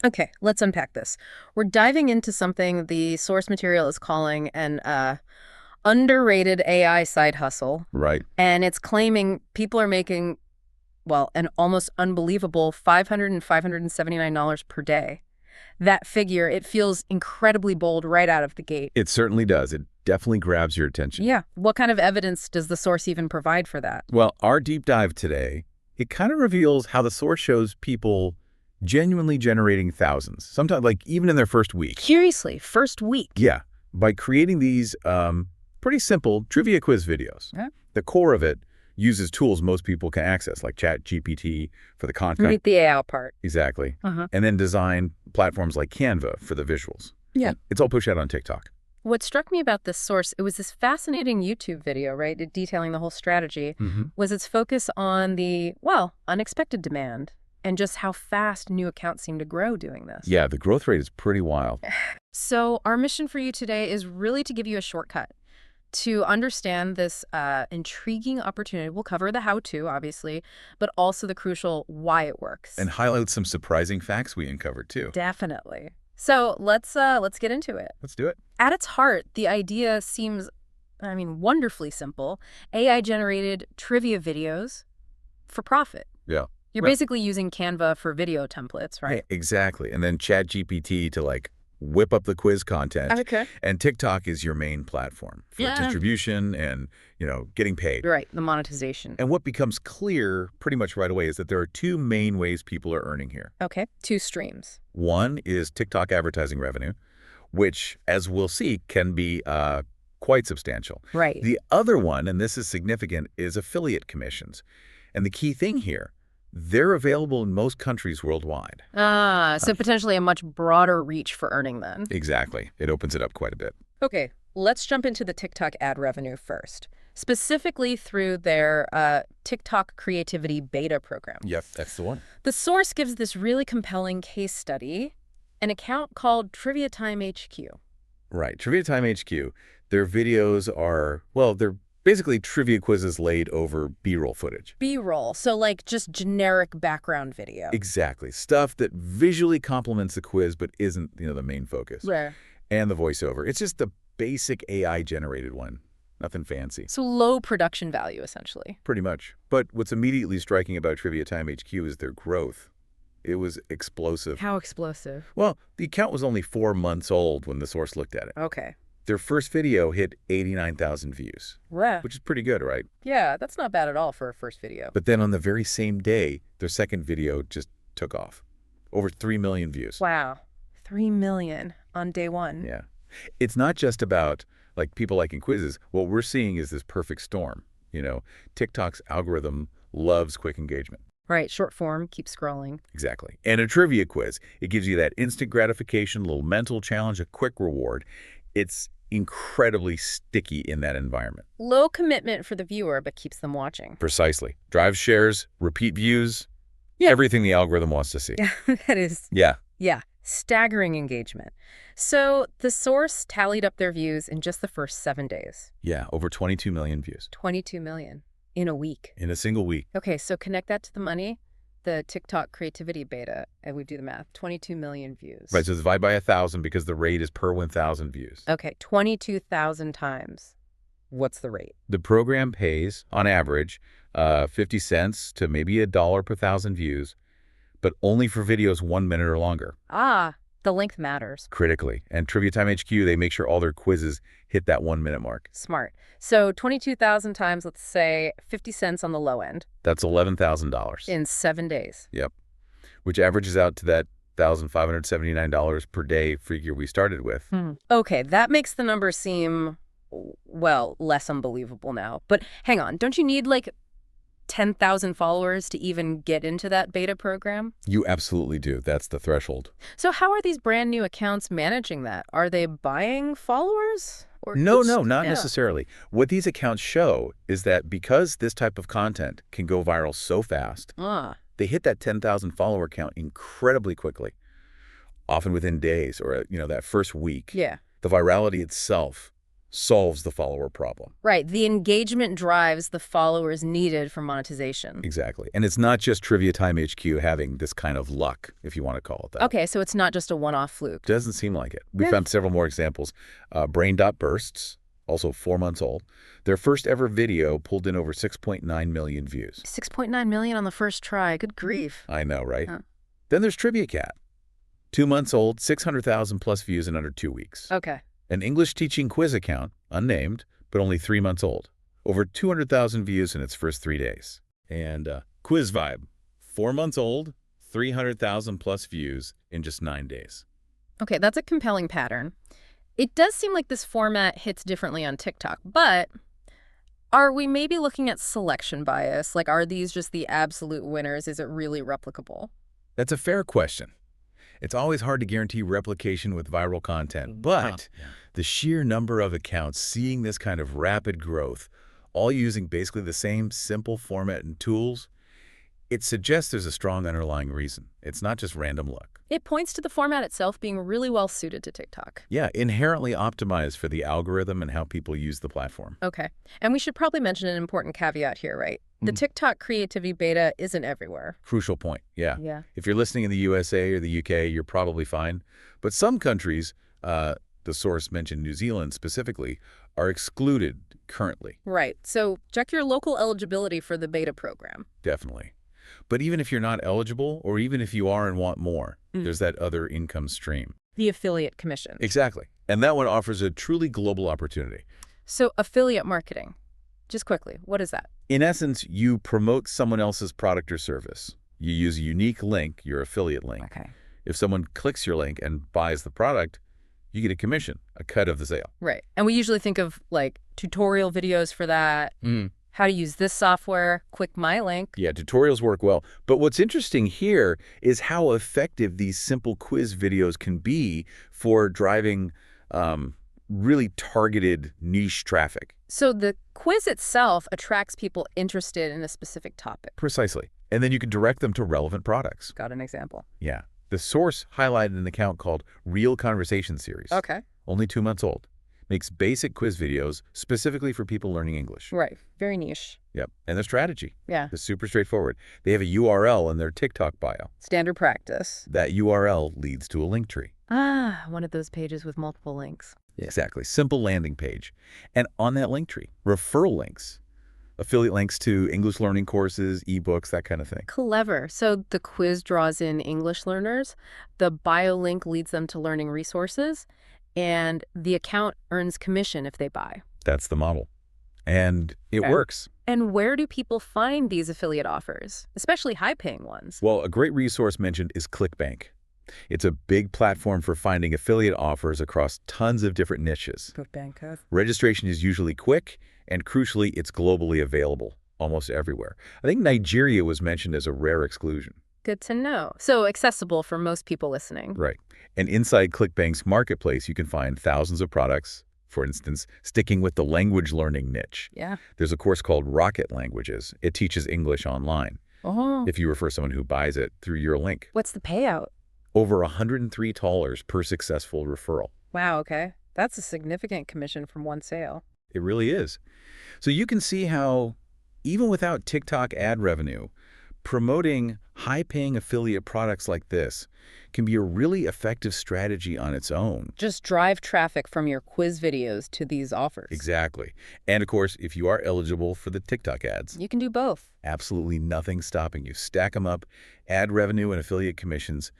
Okay, let's unpack this. We're diving into something the source material is calling an underrated AI side hustle, Right. and it's claiming people are making, well, an almost unbelievable $500 and $579 per day. That figure, it feels incredibly bold right out of the gate. It certainly does. It definitely grabs your attention. Yeah. What kind of evidence does the source even provide for that? Well, our deep dive today, it kind of reveals how the source shows people genuinely generating thousands, sometimes like even in their first week. Curiously, first week. Yeah, by creating these pretty simple trivia quiz videos. Yeah. The core of it uses tools most people can access, like ChatGPT for the content. Read the AI part. Exactly. Uh-huh. And then design platforms like Canva for the visuals. Yeah. It's all pushed out on TikTok. What struck me about this source, it was this fascinating YouTube video, right, detailing the whole strategy, was its focus on the, well, unexpected demand and just how fast new accounts seem to grow doing this. Yeah, the growth rate is pretty wild. So our mission for you today is really to give you a shortcut to understand this intriguing opportunity. We'll cover the how-to, obviously, but also the crucial why it works. And highlight some surprising facts we uncovered, too. Definitely. So let's get into it. Let's do it. At its heart, the idea seems, wonderfully simple. AI-generated trivia videos for profit. Yeah. You're Well, basically using Canva for video templates, right? exactly. And then ChatGPT to whip up the quiz content. Okay. And TikTok is your main platform for Yeah. distribution and, getting paid. Right, the monetization. And what becomes clear pretty much right away is that there are two main ways people are earning here. Okay, two streams. One is TikTok advertising revenue, which, as we'll see, can be quite substantial. Right. The other one, and this is significant, is affiliate commissions. And the key thing here, they're available in most countries worldwide. So potentially a much broader reach for earning then. Exactly. It opens it up quite a bit. Okay, let's jump into the TikTok ad revenue first, specifically through their TikTok Creativity Beta program. Yep, that's the one. The source gives this really compelling case study, an account called Trivia Time HQ. Right. Trivia Time HQ, their videos are, well, they're basically trivia quizzes laid over B-roll footage. B-roll, so like just generic background video. Exactly. Stuff that visually complements the quiz but isn't, the main focus. Rare. And the voiceover. It's just the basic AI-generated one. Nothing fancy. So low production value, essentially. Pretty much. But what's immediately striking about Trivia Time HQ is their growth. It was explosive. How explosive? Well, the account was only 4 months old when the source looked at it. Okay. Their first video hit 89,000 views, Wow. which is pretty good, right? Yeah, that's not bad at all for a first video. But then on the very same day, their second video just took off. Over 3 million views. Wow. 3 million on day one. Yeah. It's not just about people liking quizzes. What we're seeing is this perfect storm. TikTok's algorithm loves quick engagement. Right, short form, keep scrolling. Exactly. And a trivia quiz, it gives you that instant gratification, little mental challenge, a quick reward. It's incredibly sticky in that environment. Low commitment for the viewer, but keeps them watching. Precisely. Drive shares, repeat views, Yeah. everything the algorithm wants to see. Yeah, that is. Yeah. Yeah, staggering engagement. So the source tallied up their views in just the first 7 days. Yeah, over 22 million views 22 million in a week. in a single week. Okay, so connect that to the money, the TikTok creativity beta, and we do the math. 22 million views. Right, so divide by 1,000 because the rate is per 1,000 views. Okay, 22,000 times. What's the rate? The program pays, on average, 50 cents to maybe $1 per 1,000 views, but only for videos 1 minute or longer. Ah, the length matters. Critically. And Trivia Time HQ, they make sure all their quizzes hit that 1 minute mark. Smart. So 22,000 times, let's say 50 cents on the low end That's $11,000. in 7 days. Yep. Which averages out to that $1,579 per day figure we started with. Okay, that makes the number seem, well, less unbelievable now. But hang on, don't you need 10,000 followers to even get into that beta program? You absolutely do. That's the threshold. So how are these brand new accounts managing that? Are they buying followers? Or No, just- not yeah. necessarily. What these accounts show is that because this type of content can go viral so fast, Ah, they hit that 10,000 follower count incredibly quickly, often within days or, that first week. yeah. The virality itself solves the follower problem. Right. The engagement drives the followers needed for monetization. Exactly. And it's not just Trivia Time HQ having this kind of luck, if you want to call it that. Okay, so it's not just a one-off fluke. Doesn't seem like it. We found several more examples. Brain Dot Bursts, also 4 months old. Their first ever video pulled in over 6.9 million views. 6.9 million on the first try. Good grief. I know, right? Huh. Then there's Trivia Cat. 2 months old, 600,000 plus views in under 2 weeks. Okay. An English teaching quiz account, unnamed, but only 3 months old. Over 200,000 views in its first 3 days. And Quiz Vibe, 4 months old, 300,000 plus views in just 9 days. Okay, that's a compelling pattern. It does seem like this format hits differently on TikTok, but are we maybe looking at selection bias? Like, are these just the absolute winners? Is it really replicable? That's a fair question. It's always hard to guarantee replication with viral content, but the sheer number of accounts seeing this kind of rapid growth, all using basically the same simple format and tools, it suggests there's a strong underlying reason. It's not just random luck. It points to the format itself being really well suited to TikTok. Yeah, inherently optimized for the algorithm and how people use the platform. Okay. And we should probably mention an important caveat here, right? The TikTok creativity beta isn't everywhere. Crucial point, yeah. Yeah. If you're listening in the USA or the UK, you're probably fine. But some countries, the source mentioned New Zealand specifically, are excluded currently. Right. So check your local eligibility for the beta program. Definitely. But even if you're not eligible, or even if you are and want more, there's that other income stream. The affiliate commission. Exactly. And that one offers a truly global opportunity. So affiliate marketing. Just quickly, what is that? In essence, you promote someone else's product or service. You use a unique link, your affiliate link. Okay. If someone clicks your link and buys the product, you get a commission, a cut of the sale. Right. And we usually think of like tutorial videos for that, how to use this software, click my link. Yeah, tutorials work well. But what's interesting here is how effective these simple quiz videos can be for driving really targeted niche traffic. So the quiz itself attracts people interested in a specific topic. Precisely. And then you can direct them to relevant products. Got an example. Yeah. The source highlighted an account called Real Conversation Series. Okay. Only 2 months old. Makes basic quiz videos specifically for people learning English. Right. Very niche. Yep. And their strategy. Yeah. It's super straightforward. They have a URL in their TikTok bio. Standard practice. That URL leads to a link tree. Ah, one of those pages with multiple links. Exactly. Simple landing page. And on that link tree, referral links, affiliate links to English learning courses, ebooks, that kind of thing. Clever. So the quiz draws in English learners, the bio link leads them to learning resources, and the account earns commission if they buy. That's the model. And it works. And where do people find these affiliate offers, especially high-paying ones? Well, a great resource mentioned is ClickBank. It's a big platform for finding affiliate offers across tons of different niches. ClickBank. Registration is usually quick, and crucially, it's globally available almost everywhere. I think Nigeria was mentioned as a rare exclusion. Good to know. So accessible for most people listening. Right. And inside ClickBank's marketplace, you can find thousands of products. For instance, sticking with the language learning niche. Yeah. There's a course called Rocket Languages. It teaches English online. Oh. If you refer someone who buys it through your link. What's the payout? Over $103 per successful referral. Wow, okay. That's a significant commission from one sale. It really is. So you can see how, even without TikTok ad revenue, promoting high-paying affiliate products like this can be a really effective strategy on its own. Just drive traffic from your quiz videos to these offers. Exactly. And of course, if you are eligible for the TikTok ads, You can do both. absolutely nothing stopping you. Stack them up, ad revenue and affiliate commissions,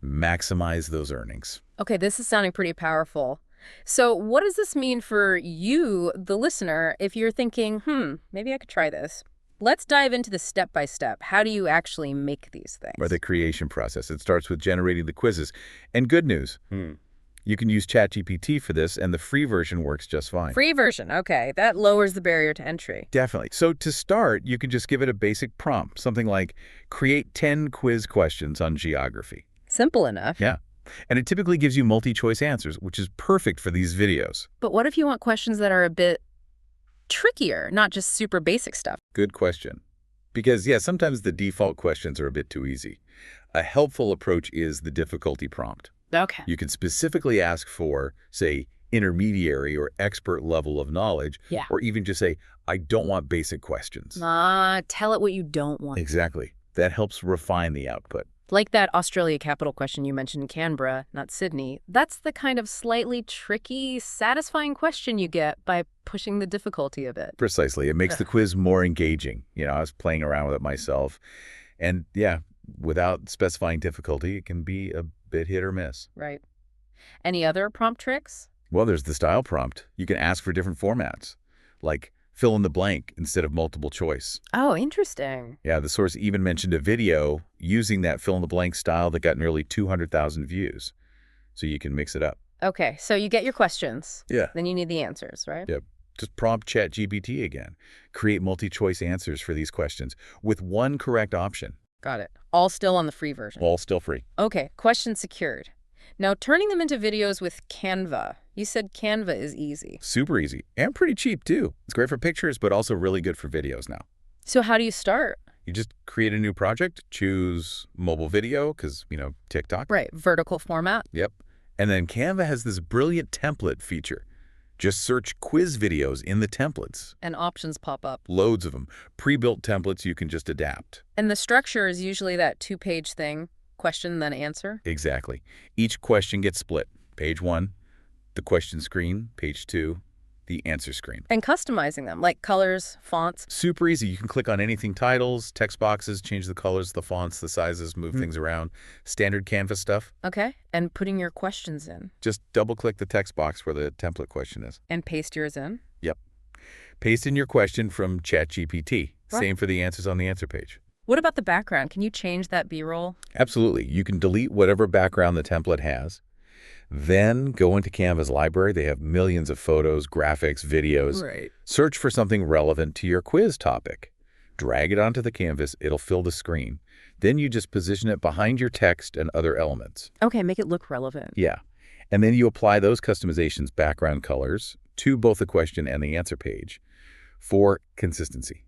maximize those earnings. Okay, this is sounding pretty powerful. So what does this mean for you, the listener, if you're thinking, maybe I could try this? Let's dive into the step-by-step. How do you actually make these things? Or the creation process. It starts with generating the quizzes. And good news, you can use ChatGPT for this, and the free version works just fine. Free version, okay. That lowers the barrier to entry. Definitely. So to start, you can just give it a basic prompt, something like, create 10 quiz questions on geography. Simple enough. Yeah. And it typically gives you multi-choice answers, which is perfect for these videos. But what if you want questions that are a bit trickier, not just super basic stuff? Good question. Because, yeah, sometimes the default questions are a bit too easy. A helpful approach is the difficulty prompt. Okay. You can specifically ask for, say, intermediary or expert level of knowledge, Yeah. or even just say, I don't want basic questions. Tell it what you don't want. Exactly. That helps refine the output. Like that Australia capital question you mentioned in Canberra, not Sydney. That's the kind of slightly tricky, satisfying question you get by pushing the difficulty a bit. Precisely. It makes the quiz more engaging. I was playing around with it myself. And yeah, without specifying difficulty, it can be a bit hit or miss. Right. Any other prompt tricks? Well, there's the style prompt. You can ask for different formats, like fill in the blank instead of multiple choice. Oh, interesting. Yeah, the source even mentioned a video using that fill in the blank style that got nearly 200,000 views. So you can mix it up. Okay, so you get your questions. Yeah. Then you need the answers, right? Yep. Just prompt ChatGPT again. Create multi-choice answers for these questions with one correct option. Got it. All still on the free version. All still free. Okay, questions secured. Now, turning them into videos with Canva. You said Canva is easy. Super easy and pretty cheap too. It's great for pictures, but also really good for videos now. So how do you start? You just create a new project, choose mobile video because, TikTok. Right, vertical format. Yep. And then Canva has this brilliant template feature. Just search quiz videos in the templates. And options pop up. Loads of them. Pre-built templates you can just adapt. And the structure is usually that two-page thing, question then answer. Exactly. Each question gets split. Page 1, the question screen. Page 2, the answer screen. And customizing them, like colors, fonts. Super easy. You can click on anything, titles, text boxes, change the colors, the fonts, the sizes, move things around. Standard Canva stuff. Okay, and putting your questions in. Just double-click the text box where the template question is. And paste yours in. Yep. Paste in your question from ChatGPT. Right. Same for the answers on the answer page. What about the background? Can you change that B-roll? Absolutely. You can delete whatever background the template has. Then go into Canva's library. They have millions of photos, graphics, videos. Right. Search for something relevant to your quiz topic. Drag it onto the canvas. It'll fill the screen. Then you just position it behind your text and other elements. Okay, make it look relevant. Yeah. And then you apply those customizations, background colors, to both the question and the answer page for consistency.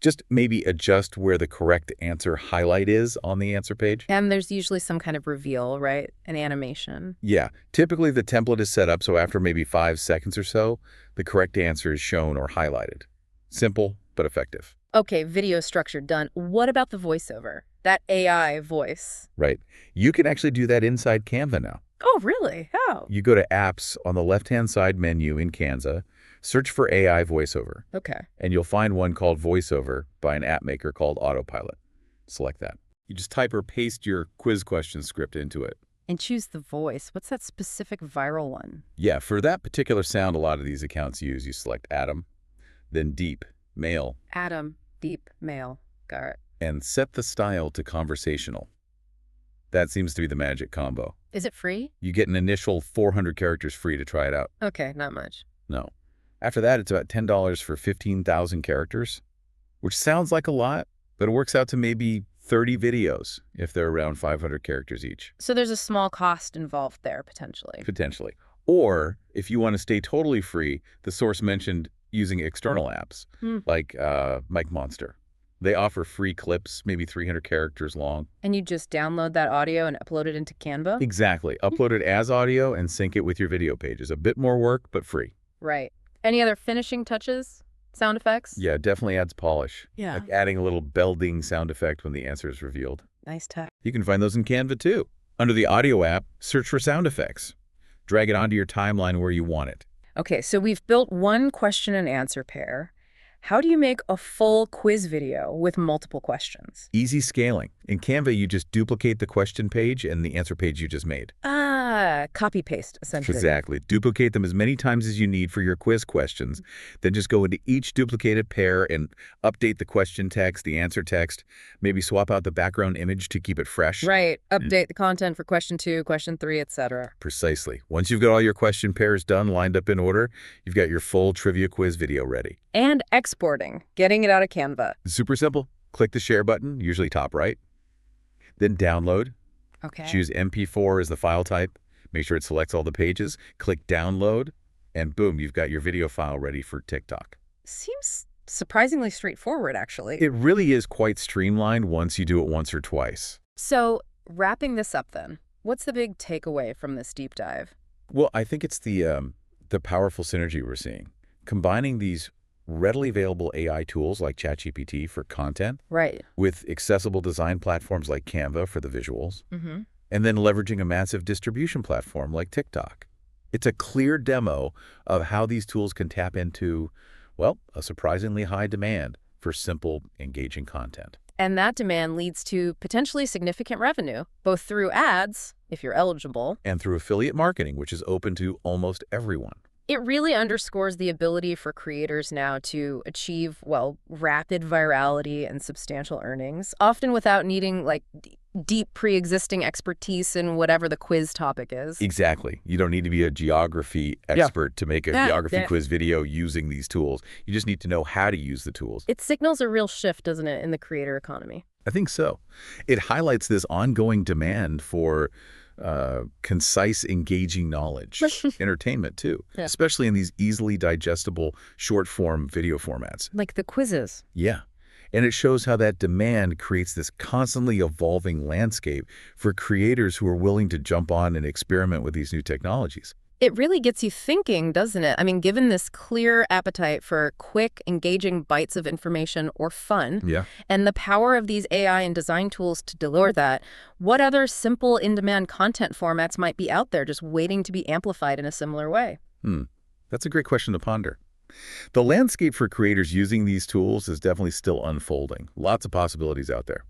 Just maybe adjust where the correct answer highlight is on the answer page. And there's usually some kind of reveal, right? An animation. Yeah. Typically, the template is set up so after maybe 5 seconds or so, the correct answer is shown or highlighted. Simple, but effective. Okay, video structure done. What about the voiceover? That AI voice. Right. You can actually do that inside Canva now. Oh, really? How? You go to Apps on the left-hand side menu in Canva, search for AI voiceover, Okay. and you'll find one called VoiceOver by an app maker called Autopilot. Select that. You just type or paste your quiz question script into it. And choose the voice. What's that specific viral one? Yeah, for that particular sound a lot of these accounts use, you select Adam, then Deep, Male, Adam, deep, male. Got it. and set the style to conversational. That seems to be the magic combo. Is it free? You get an initial 400 characters free to try it out. Okay, not much. No. After that, it's about $10 for 15,000 characters, which sounds like a lot, but it works out to maybe 30 videos if they're around 500 characters each. So there's a small cost involved there, potentially. Potentially. Or if you want to stay totally free, the source mentioned using external apps like Mic Monster. They offer free clips, maybe 300 characters long. And you just download that audio and upload it into Canva? Exactly. Upload it as audio and sync it with your video pages. A bit more work, but free. Right. Any other finishing touches? Sound effects? Yeah, it definitely adds polish. Yeah. Like adding a little bell-ding sound effect when the answer is revealed. Nice touch. You can find those in Canva too. Under the audio app, search for sound effects. Drag it onto your timeline where you want it. Okay, so we've built one question and answer pair. How do you make a full quiz video with multiple questions? Easy scaling. In Canva, you just duplicate the question page and the answer page you just made. Copy paste, essentially. Exactly. Duplicate them as many times as you need for your quiz questions. Then just go into each duplicated pair and update the question text, the answer text, maybe swap out the background image to keep it fresh. Right. Update the content for question 2, question 3, etc. Precisely. Once you've got all your question pairs done, lined up in order, you've got your full trivia quiz video ready. And exporting, getting it out of Canva. Super simple. Click the share button, usually top right. Then download. Okay. Choose MP4 as the file type. Make sure it selects all the pages. Click download, and boom, you've got your video file ready for TikTok. Seems surprisingly straightforward, actually. It really is quite streamlined once you do it once or twice. So, wrapping this up then, what's the big takeaway from this deep dive? Well, I think it's the the powerful synergy we're seeing. Combining these readily available AI tools like ChatGPT for content Right. with accessible design platforms like Canva for the visuals, Mm-hmm. and then leveraging a massive distribution platform like TikTok. It's a clear demo of how these tools can tap into, well, a surprisingly high demand for simple, engaging content. And that demand leads to potentially significant revenue, both through ads, if you're eligible. And through affiliate marketing, which is open to almost everyone. It really underscores the ability for creators now to achieve, well, rapid virality and substantial earnings, often without needing, like, deep pre-existing expertise in whatever the quiz topic is. Exactly. You don't need to be a geography expert to make a geography quiz video using these tools. You just need to know how to use the tools. It signals a real shift, doesn't it, in the creator economy? I think so. It highlights this ongoing demand for concise, engaging knowledge, entertainment too, especially in these easily digestible short-form video formats. Like the quizzes. Yeah. And it shows how that demand creates this constantly evolving landscape for creators who are willing to jump on and experiment with these new technologies. It really gets you thinking, doesn't it? I mean, given this clear appetite for quick, engaging bites of information or fun, and the power of these AI and design tools to deliver that, what other simple in-demand content formats might be out there just waiting to be amplified in a similar way? That's a great question to ponder. The landscape for creators using these tools is definitely still unfolding. Lots of possibilities out there.